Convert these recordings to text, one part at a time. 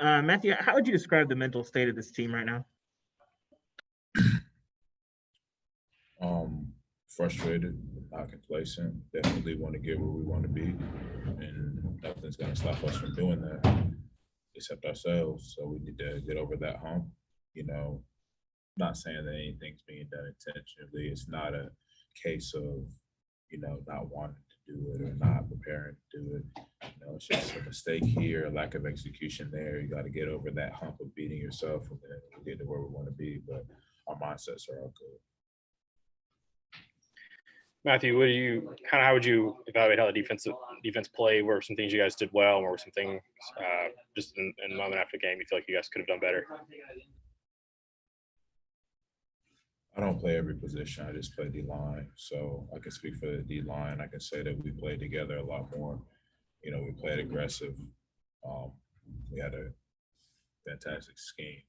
Matthew, how would you describe the mental state of this team right now? Frustrated, not complacent. Definitely want to get where we want to be, and nothing's going to stop us from doing that except ourselves. So we need to get over that hump. You know, not saying that anything's being done intentionally. It's not a case of, not wanting to do it or not preparing to do it. It's just a mistake here, a lack of execution there. You got to get over that hump of beating yourself, and then we'll get to where we want to be. But our mindsets are all good. Matthew, how would you evaluate how the defense played? What were some things you guys did well? What were some things just in the moment after the game you feel like you guys could have done better? I don't play every position. I just play D-line. So I can speak for the D-line. I can say that we played together a lot more. We played aggressive. We had a fantastic scheme.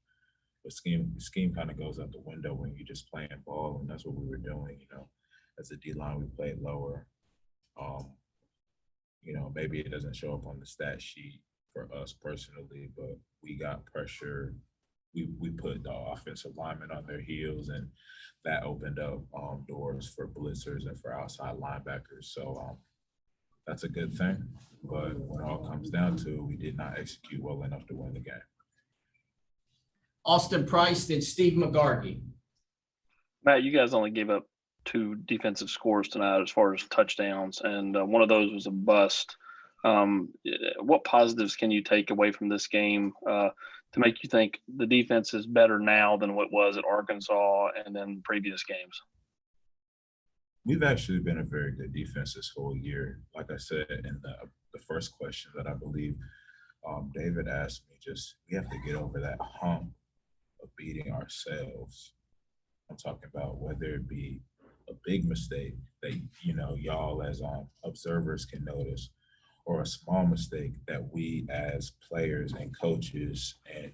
But scheme kind of goes out the window when you're just playing ball, and that's what we were doing, As a D-line, we played lower. Maybe it doesn't show up on the stat sheet for us personally, but we got pressure. We put the offensive linemen on their heels, and that opened up doors for blitzers and for outside linebackers. So that's a good thing. But when it all comes down to it, we did not execute well enough to win the game. Austin Price, then Steve McGarvey. Matt, you guys only gave up 2 defensive scores tonight as far as touchdowns, and one of those was a bust. What positives can you take away from this game to make you think the defense is better now than what it was at Arkansas and then previous games? We've actually been a very good defense this whole year. Like I said in the first question that I believe David asked me, we have to get over that hump of beating ourselves. I'm talking about whether it be a big mistake that, y'all as observers can notice, or a small mistake that we as players and coaches and,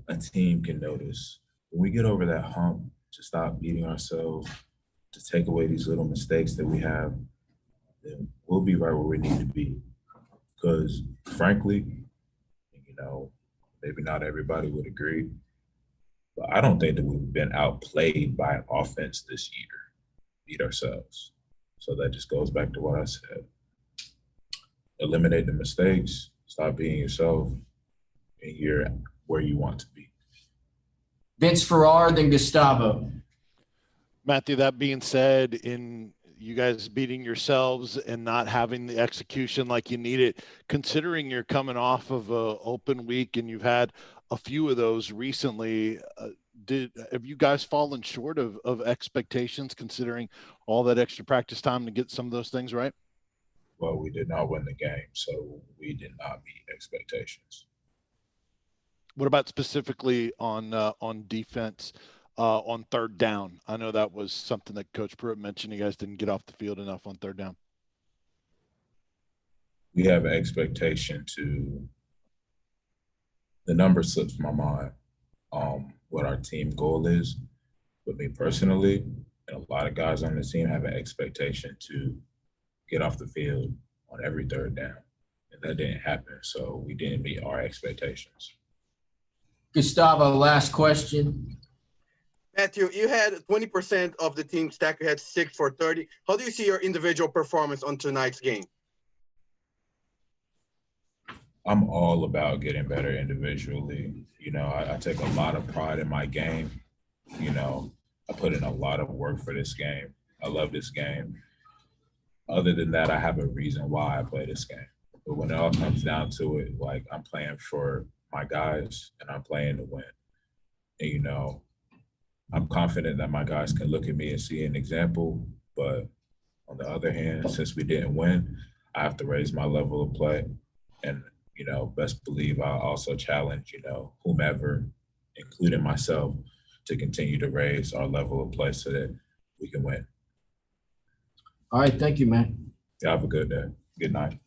a team can notice. When we get over that hump, to stop beating ourselves, to take away these little mistakes that we have, then we'll be right where we need to be. Because frankly, maybe not everybody would agree, but I don't think that we've been outplayed by an offense this year, beat ourselves. So that just goes back to what I said. Eliminate the mistakes, stop being yourself, and you're where you want to be. Vince Ferrar, then Gustavo. Matthew, that being said, in you guys beating yourselves and not having the execution like you need it, considering you're coming off of a open week and you've had a few of those recently, have you guys fallen short of expectations considering all that extra practice time to get some of those things right? Well, we did not win the game, so we did not meet expectations. What about specifically on defense, on third down? I know that was something that Coach Pruitt mentioned. You guys didn't get off the field enough on third down. We have an expectation to – the number slips my mind what our team goal is. But me personally, and a lot of guys on the team have an expectation to get off the field on every third down. And that didn't happen, so we didn't meet our expectations. Gustavo, last question. Matthew, you had 20% of the team stack. You had 6 for 30. How do you see your individual performance on tonight's game? I'm all about getting better individually. I take a lot of pride in my game. I put in a lot of work for this game. I love this game. Other than that, I have a reason why I play this game. But when it all comes down to it, like, I'm playing for my guys and I'm playing to win. And, I'm confident that my guys can look at me and see an example. But on the other hand, since we didn't win, I have to raise my level of play. And, best believe I'll also challenge, whomever, including myself, to continue to raise our level of play so that we can win. All right. Thank you, man. Yeah, have a good day. Good night.